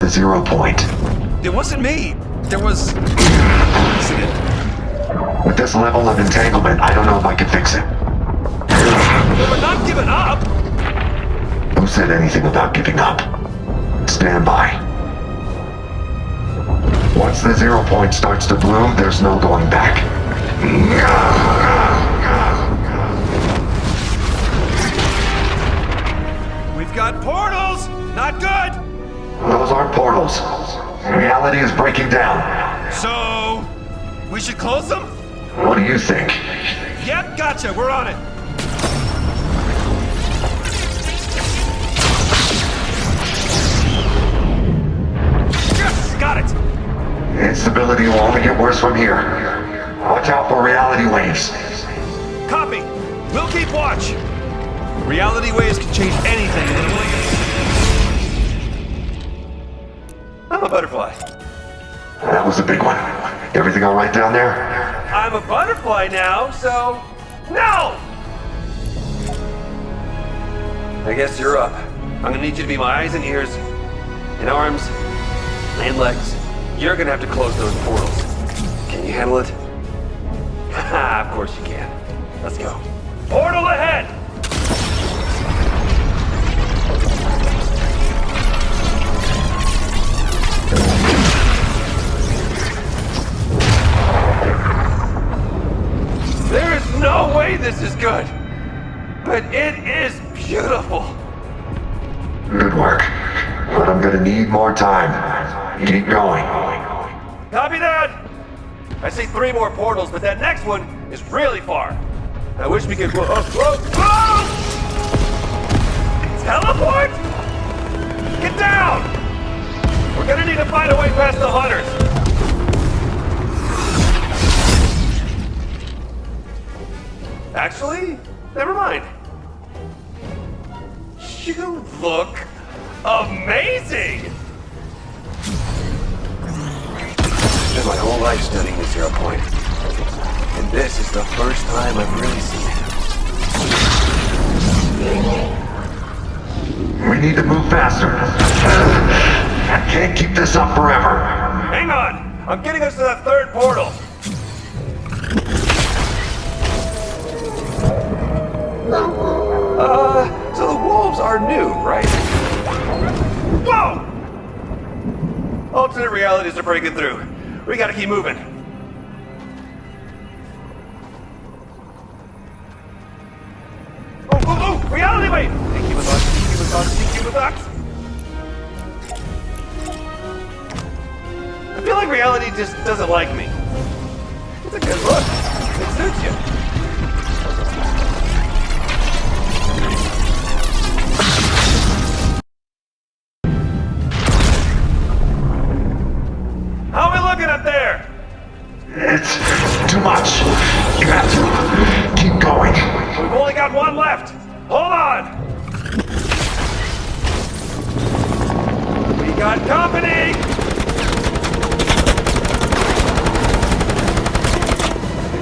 The 0 point. It wasn't me. There was an accident. With this level of entanglement, I don't know if I can fix it. We're not giving up. Who said anything about giving up? Stand by. Once the 0 point starts to bloom, there's no going back. We've got portals. Not good. Those aren't portals. Reality is breaking down. So, we should close them? What do you think? Yep, gotcha. We're on it. Yes, got it. Instability will only get worse from here. Watch out for reality waves. Copy. We'll keep watch. Reality waves can change anything in a blink. I'm a butterfly. That was a big one. Everything all right down there? I'm a butterfly now, so... No! I guess you're up. I'm gonna need you to be my eyes and ears, and arms, and legs. You're gonna have to close those portals. Can you handle it? Haha, of course you can. Let's go. Portal ahead! There is no way this is good, but it is beautiful. Good work. But I'm gonna need more time. Keep going. Copy that! I see 3 more portals, but that next one is really far. I wish we could... Whoa! Teleport? Get down! We're gonna need to find a way past the hunters. Actually, never mind. You look amazing! Spent my whole life studying the 0 point. And this is the first time I've really seen it. We need to move faster. I can't keep this up forever. Hang on! I'm getting us to that 3rd portal. So the wolves are new, right? Whoa! Alternate realities are breaking through. We gotta keep moving. Oh! Reality wave! T-Cubox. I feel like reality just doesn't like me. It's a good look. It suits you. How are we looking up there? It's too much. You have to keep going. We've only got 1 left. Hold on. We got company.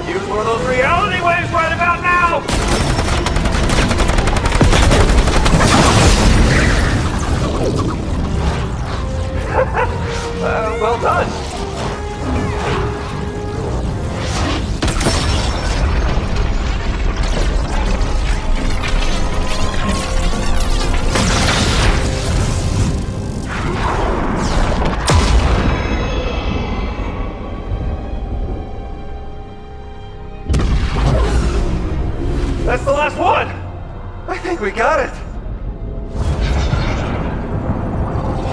Use one of those reality waves right about now. Well done. That's the last one. I think we got it.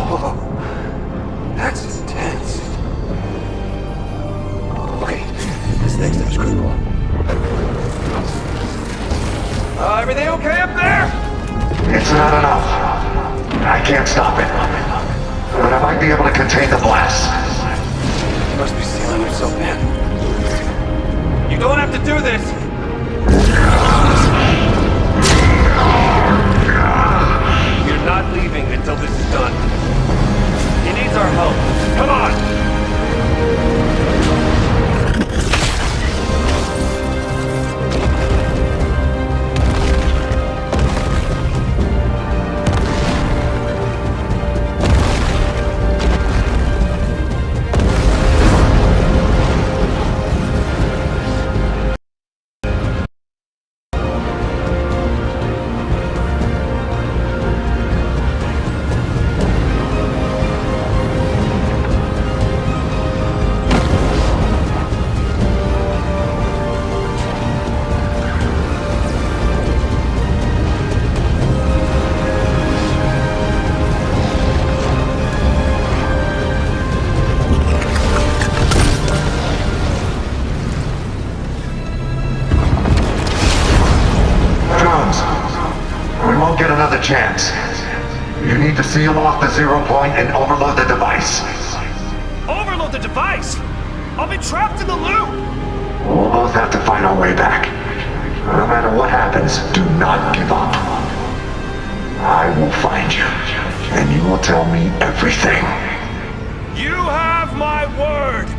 Whoa. That's intense. Okay, this next step is critical. Everything okay up there? It's not enough. I can't stop it. But I might be able to contain the blast. You must be sealing yourself in. You don't have to do this. You're not leaving until this is done. He needs our help. Come on! seal off the 0 point and overload the device. Overload the device! I'll be trapped in the loop! We'll both have to find our way back. No matter what happens, do not give up. I will find you, and you will tell me everything. You have my word!